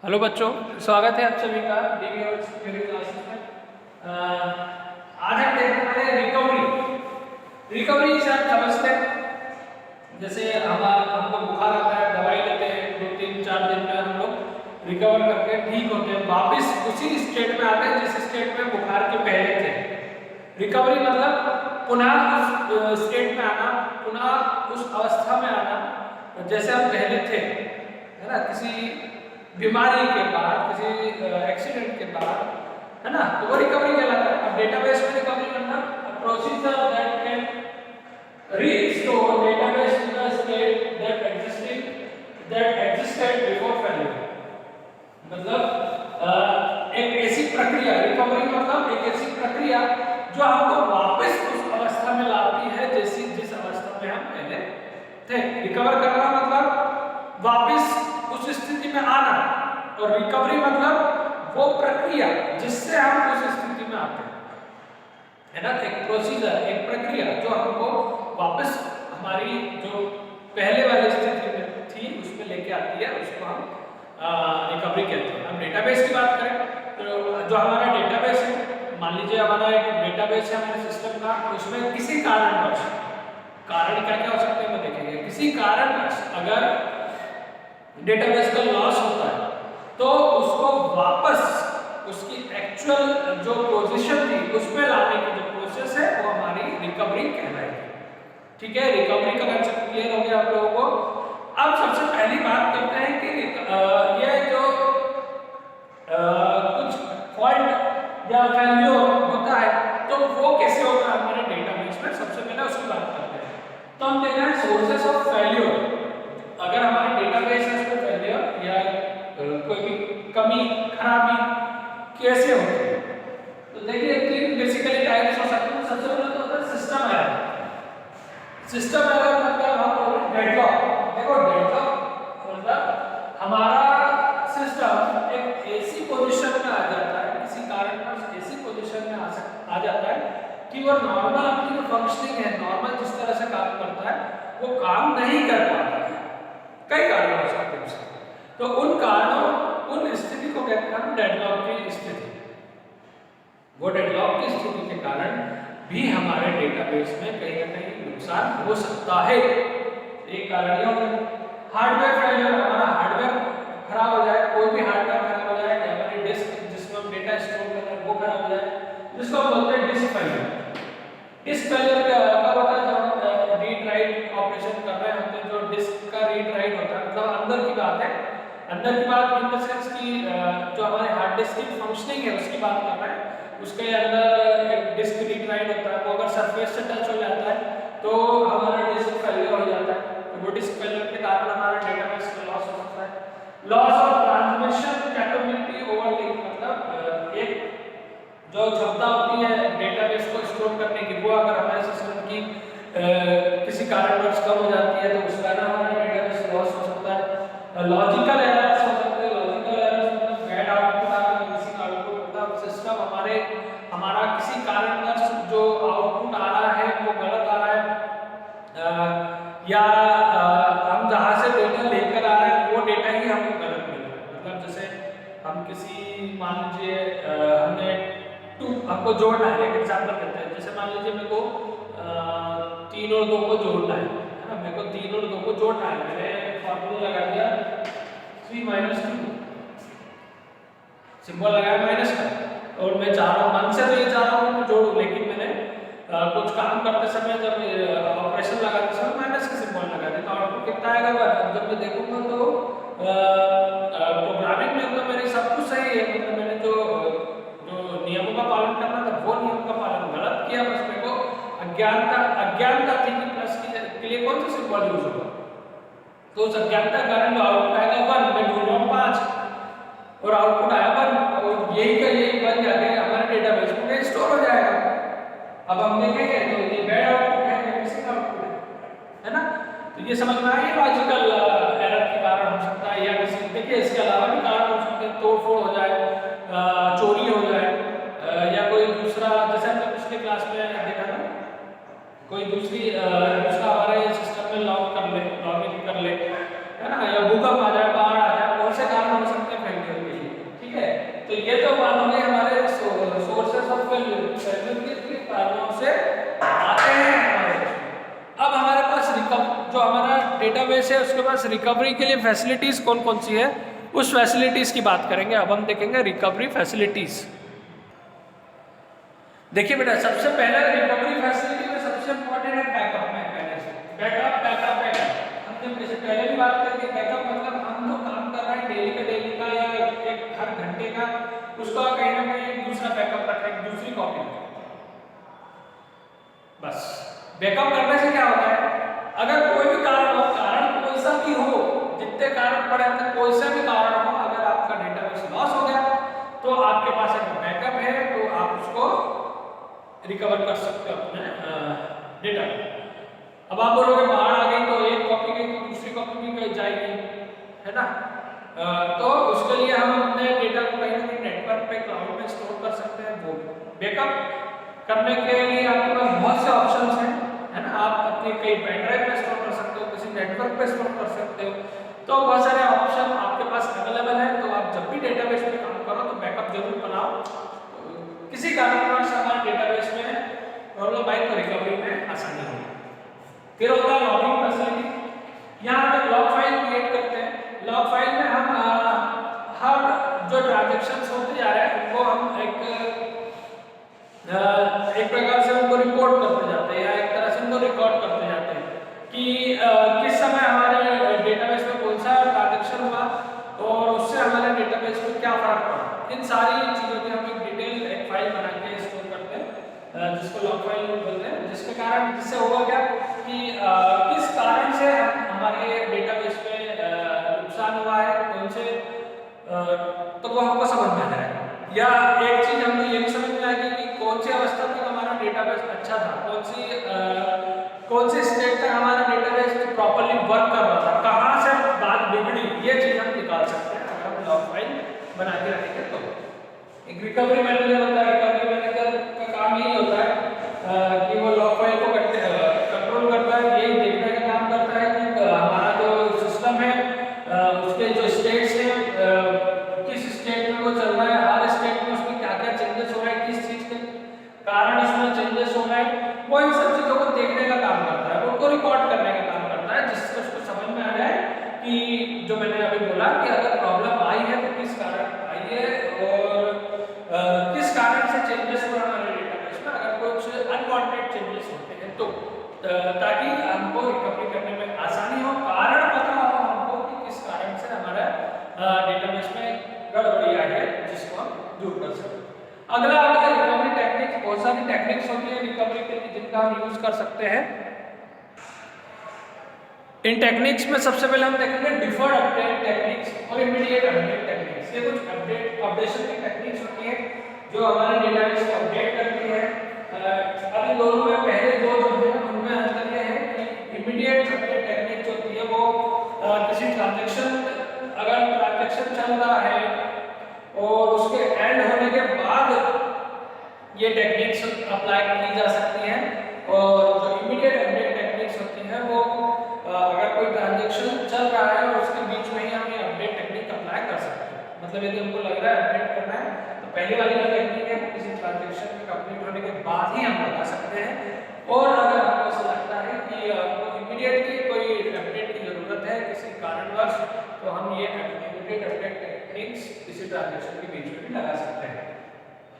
Hello बच्चों, स्वागत है आप सभी का डीवीएस थ्योरी क्लासेस में। आज हम देखने वाले हैं रिकवरी से आप समझते हैं। जैसे हमको बुखार आता है, दवाई लेते हैं, 2-3-4 दिन में हम लोग रिकवर करके ठीक होते हैं, वापस उसी स्टेट में आते हैं जिस स्टेट में बुखार के पहले थे। रिकवरी मतलब पुनः उस स्टेट में आना, पुनः उस अवस्था में आना जैसे हम पहले थे, है ना। किसी बीमारी के बाद, किसी एक्सीडेंट के बाद, है ना, तो वो रिकवरी कहलाता है। अब डेटाबेस में रिकवरी करना procedure that can restore database to the state that existed before failure. मतलब एक ऐसी प्रक्रिया, रिकवरी मतलब एक ऐसी प्रक्रिया जो हमको वापस उस अवस्था में लाती है जिस अवस्था में हम पहले थे। रिकवर करना मतलब वापस उस स्थिति में आना, और रिकवरी मतलब वो प्रक्रिया जिससे हम उस स्थिति में आते हैं, है ना। एक प्रोसीजर, एक प्रक्रिया जो हमको वापस हमारी जो पहले वाली स्थिति में थी उसमें लेके आती है, उसको हम रिकवरी कहते हैं। हम डेटाबेस की बात करें तो जो हमारा डेटाबेस है, मान लीजिए हमारा एक डेटाबेस है हमारे सिस्टम का, उसमें किसी कारणवश, कारण क्या क्या हो सकते हैं वो देखेंगे, किसी कारणवश अगर डेटाबेस का लॉस होता है तो उसको वापस उसकी एक्चुअल जो पोजीशन थी उसमें लाने की जो प्रोसेस है वो हमारी रिकवरी कहलाएगी। ठीक है, रिकवरी का कंसेप्ट क्लियर हो गया आप लोगों को। अब सबसे पहली बात करते हैं कि ये जो कुछ फॉल्ट या फेल्योर होता है तो वो कैसे होता है हमारे डेटाबेस में, सबसे पहले उसकी बात करते हैं। तो हम देख रहे हैं सोर्सेस ऑफ फेल्योर। अगर हमारे डेटाबेस है उसमें फेल्योर या कोई भी कमी, खराबी कैसे होती है, तो देखिए तीन बेसिकली टाइप्स हो सकते हैं। सबसे पहले तो होता है सिस्टम एरर। सिस्टम एरर मतलब हम डेडलॉक, देखो डेडलॉक मतलब हमारा सिस्टम एक ऐसी पोजीशन में आ जाता है, किसी कारणवश ऐसी पोजीशन में आ जाता है कि वो नॉर्मल अपनी जो फंक्शनिंग है, नॉर्मल जिस तरह से काम करता है वो काम नहीं कर पाता है। कई कारण हो सकते हैं, तो उन कारणों, उन स्थिति को कहते हैं हम डेडलॉक की स्थिति। वो डेडलॉक की स्थिति के कारण भी हमारे डेटाबेस में कहीं ना कहीं नुकसान हो सकता है। एक कारण यह होगा हार्डवेयर फेलियर, हमारा हार्डवेयर खराब हो जाए, कोई भी हार्डवेयर खराब हो जाए, या हमारी डिस्क जिसमें हम डेटा स्टोर कर रहे हैं वो खराब हो जाए, जिसको हम बोलते हैं डिस्क फेलियर। डिस्क फेलियर कब होता है? जब हम रीड राइट ऑपरेशन कर रहे होते हैं, जो डिस्क का रीड राइट होता है, मतलब अंदर की बात है, अंदर की बात इन द सेंस की जो हमारे हार्ड डिस्क की फंक्शनिंग है उसकी बात कर रहे हैं। उसके अंदर एक डिस्क रीड राइट होता है, वो अगर सरफेस से टच हो जाता है तो हमारा डिस्क फेलियर हो जाता है। तो वो डिस्क फेलियर के कारण हमारा डेटाबेस का लॉस हो सकता है। Loss of transmission capability over link, मतलब एक जो क्षमता होती है डेटाबेस को स्टोर करने की, वो अगर हमारे सिस्टम की किसी कारणवश कम हो जाती है तो उसका ना हमारा डेटाबेस लॉस हो सकता है। लॉजिकल एरर्स हो सकते हैं। लॉजिकल एरर्स मतलब बैड आउटपुट आ रहा है, मिसिंग आउटपुट, मतलब सिस्टम हमारा किसी कारणवश जो आउटपुट आ रहा है वो गलत आ रहा है, या हम जहाँ से डेटा लेकर आ रहे हैं वो डेटा ही हमको गलत मिल रहा है। मतलब जैसे हम किसी, मान लीजिए हमको जोड़ना है, एक एग्जांपल देते हैं। जैसे मान लीजिए मेरे को 3 और 2 को जोड़ना है ना, मेरे को 3 और 2 को जोड़ना है। मैंने फॉर्मूला लगा दिया 3 - 2, सिंबल लगाया माइनस का, और मैं चाह रहा हूँ, मन से तो ये चाह रहा हूँ कि मैं जोड़ूं, लेकिन मैंने कुछ काम करते समय, जब ऑपरेशन लगाते समय माइनस का सिंबल लगा दिया, तो आउटपुट कितना आएगा 1। जब मैं देखूंगा तो प्रोग्रामिंग में तो मेरे सब कुछ सही है, मतलब मैंने जो नियमों का पालन करना था वो नियम का पालन गलत किया, बस मेरे को अज्ञानता थी कि प्लस के लिए कौन सा सिंबल यूज होगा। तो उस अज्ञानता के कारण जो आउटपुट आएगा 1, मैं ढूंढ रहा हूँ 5 और आउटपुट आया 1, और यही का यही 1 जाके हमारे डेटाबेस में स्टोर हो जाएगा। अब हम देखेंगे तो ये बैड आउटपुट है, ये मिसिंग आउटपुट है ना। तो ये समझ में आया, लॉजिकल एरर के कारण हो सकता है, या किसी, देखिए इसके अलावा भी कारण हो सकते हैं, तोड़फोड़ हो जाए, चोरी हो जाए, या कोई दूसरा, जैसे हमने पिछले क्लास में देखा था, कोई दूसरा हमारे सिस्टम में लॉगिन कर ले, है ना, या भूकंप आ जाए, बाढ़ आ जाए, कौन से कारण हो सकते हैं फेलियर बात हो गई हमारे सोर्सेस ऑफ फेल्योर, किस कारणों से आते हैं हमारे। अब हमारे पास जो हमारा डेटाबेस है उसके पास रिकवरी के लिए फैसिलिटीज कौन कौन सी है, उस फैसिलिटीज की बात करेंगे। अब हम देखेंगे रिकवरी फैसिलिटीज। देखिए बेटा, सबसे पहले रिकवरी फैसिलिटी में सबसे इंपॉर्टेंट है बैकअप मैकेनिज्म। बैकअप हमने पहले भी बात करी थी। बैकअप मतलब हम लोग काम कर रहे हैं डेली का डेली का या एक हर घंटे का, उसका कहीं ना कहीं एक दूसरा बैकअप रखा है, दूसरी कॉपी। बस बैकअप करने से क्या होता है, अगर कोई भी कारण कोई सा भी हो, जितने कारण पड़े हैं कोई सा भी कारण हो, अगर आपका डेटाबेस लॉस हो गया तो आपके पास एक बैकअप है, तो आप उसको रिकवर कर सकते हो अपने डेटा। अब आप बोलोगे बाढ़ आ गई तो एक कॉपी गई तो दूसरी कॉपी भी जाएगी, है ना। तो उसके लिए हम अपने डेटा को कहीं ना कहीं नेटवर्क पे क्लाउड में स्टोर कर सकते हैं। वो बैकअप करने के लिए आपके पास बहुत से ऑप्शंस हैं, है ना। आप अपनी कई पेन ड्राइव में स्टोर कर सकते हो, किसी नेटवर्क पे स्टोर कर सकते हो, तो बहुत सारे ऑप्शन आपके पास अवेलेबल है। तो आप जब भी डेटाबेस में काम करो तो बैकअप जरूर बनाओ। किसी कारणवश हमारे डेटाबेस में प्रॉब्लम आई तो रिकवरी में आसानी होगी। फिर होता है लॉगिंग फैसिलिटी। यहाँ पे लॉग फाइल क्रिएट करते हैं। लॉग फाइल में हम हर जो ट्रांजैक्शंस होते जा रहे हैं उनको हम एक प्रकार से उनको रिपोर्ट करते जाते हैं, या एक तरह से उनको रिकॉर्ड करते जाते हैं कि किस समय हमारे डेटाबेस में कौन सा ट्रांजैक्शन हुआ और उससे हमारे डेटाबेस में क्या फर्क पड़ा। इन सारी चीज़ों की हम एक डिटेल एक फाइल बना के स्टोर करते हैं, जिसको लॉग फाइल बोलते हैं। जिसके कारण जिससे होगा क्या कि किस कारण से हमारे डेटाबेस में नुकसान हुआ है, कौन से तो वो हमको समझ में आ जाएगा। या एक चीज हमको ये भी समझ में आएगी कि कौन सी अवस्था तक हमारा डेटाबेस अच्छा था, कौन सी स्टेट तक हमारा डेटाबेस प्रॉपर्ली वर्क कर रहा था, कहाँ से बात बिगड़ी, ये चीज हम निकाल सकते हैं अगर हम लॉग फाइल बना के रखेंगे तो। एक रिकवरी मैनेजर होता है। रिकवरी मैनेजर का काम यही होता है कि वो लॉग फाइल को कंट्रोल करता है, यही देखने का काम करता है कि हमारा जो सिस्टम है उसके जो स्टेट्स है किस स्टेट में वो चल रहा है, हर स्टेट में उसमें क्या क्या चेंजेस हो रहा है, किस चीज के कारण उसमें चेंजेस हो रहा है, वो इन सब चीजों को देखने का काम करता है, उनको रिकॉर्ड करने का काम करता है, जिससे उसको समझ में आ जाए कि जो मैंने अभी बोला कि अगर प्रॉब्लम आई है तो किस कारण आई है और किस कारण से चेंजेस हुआ हमारे डेटाबेस में, अगर कुछ अनवांटेड चेंजेस होते हैं तो, ताकि हमको रिकवरी करने में आसानी हो, कारण पता हो हमको कि किस कारण से हमारा डेटाबेस में गड़बड़ी आई है, जिसको हम दूर कर सकते हैं। अगला रिकवरी टेक्निक्स, बहुत सारी टेक्निक्स होती है रिकवरी के लिए जिनका हम यूज कर सकते हैं। इन टेक्निक्स में सबसे पहले हम देखेंगे डिफर्ड अपडेट टेक्निक्स और इमीडिएट अपडेट टेक्निक्स। ये कुछ अपडेशन की टेक्निक्स होती है जो हमारे डेटाबेस को अपडेट करती है। अभी दोनों में पहले दो जो है उनमें अंतर यह है कि इमीडिएट अपडेट टेक्निक होती है वो किसी अगर ट्रांजैक्शन चल रहा है और उसके एंड होने के बाद ये टेक्निक्स अप्लाई की जा सकती हैं। और जो इमीडिएट अपडेट टेक्निक्स होती हैं वो अगर कोई ट्रांजैक्शन चल रहा है और उसके बीच में ही हम ये अपडेट टेक्निक अप्लाई कर सकते हैं। मतलब यदि हमको लग रहा है अपडेट करना है तो पहली वाली जो टेक्निक है किसी ट्रांजैक्शन के कंप्लीट होने के बाद ही हम लगा सकते हैं। और अगर आपको ऐसा लगता है कि आपको इमीडिएटली कोई अपडेट की जरूरत है किसी कारणवश, तो हम ये इमीडिएट अपडेट टेक्निक्स किसी ट्रांजैक्शन के बीच में भी लगा सकते हैं।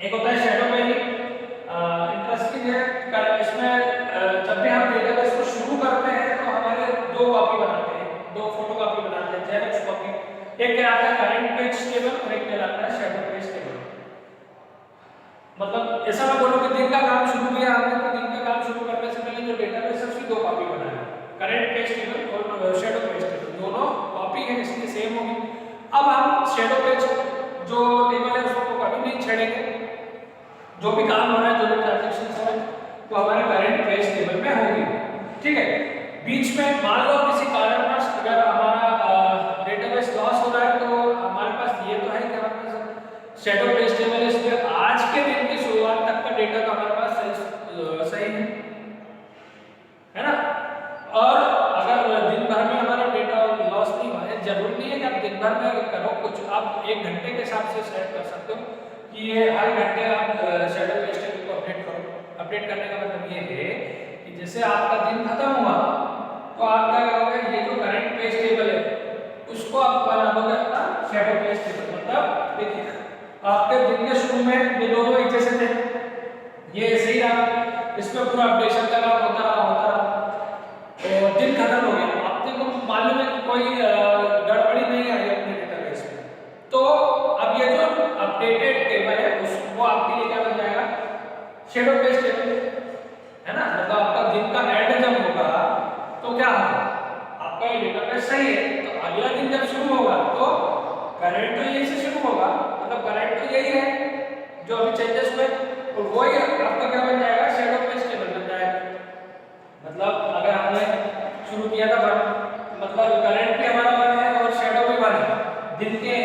एक होता है शैडो पेजिंग, इंटरेस्टिंग है। इसमें जब भी हम डेटाबेस को शुरू करते हैं तो हमारे दो कॉपी बनाते हैं, दो फोटोकॉपी बनाते हैं, जेरॉक्स कॉपी। एक कहलाता है करंट पेज टेबल और एक कहलाता है शैडो पेज टेबल। मतलब ऐसा मैं बोलूं कि दिन का काम शुरू किया हमने तो दिन का काम शुरू करने से पहले जो डेटाबेस है उसकी दो कॉपी बनाए, करंट पेज टेबल और शैडो पेज टेबल, दोनों कॉपी है इसलिए सेम होगी। अब हम शैडो पेज जो टेबल है उसको कभी नहीं छेड़ेंगे, जो भी काम हो रहा है, जो भी ट्रांजैक्शन हो रहा है तो हमारे करंट पेज टेबल में होगी। ठीक है, बीच में मान लो किसी कारणवश अगर हमारा डेटाबेस लॉस हो रहा है तो हमारे पास ये तो है कि हमारे पास शैडो पेज टेबल है, इसमें आज के दिन की शुरुआत तक का डेटा तो हमारे पास सही है ना। और अगर दिन भर में हमारा डेटा लॉस नहीं हुआ है, जरूरी नहीं है कि आप दिन भर में करो कुछ, आप 1 घंटे के हिसाब से सेट कर सकते हो कि ये हर घंटे आप शेड्यूल पेज टेबल को अपडेट करो। अपडेट करने का मतलब ये है कि जैसे आपका दिन खत्म हुआ तो आप क्या करोगे, ये जो करंट पेज टेबल है उसको आप बना दोगे अपना शैडो पेज टेबल। मतलब देखिए आपके दिन के शुरू में ये दोनों एक जैसे थे, ये ऐसे ही रहा, इसमें पूरा अपडेशन का काम होता रहा और दिन खत्म हो गया, आपने को मालूम है कि कोई गड़बड़ी नहीं आई अपने डेटाबेस में, तो अब ये जो अपडेटेड टेबल है उसको आपके लिए क्या बन जाएगा, शैडो पेज टेबल, है ना। मतलब आपका दिन का एंड जब होगा तो क्या होगा, आपका ये डेटाबेस सही है तो अगला दिन जब शुरू होगा तो करंट तो यही से शुरू होगा, मतलब करंट तो यही है जो अभी चेंजेस हुए और वही आपका क्या बन जाएगा, शैडो पेज टेबल बन जाएगा। मतलब अगर हमने शुरू किया था वन, मतलब करंट भी हमारा वन है और शैडो भी वन है, दिन के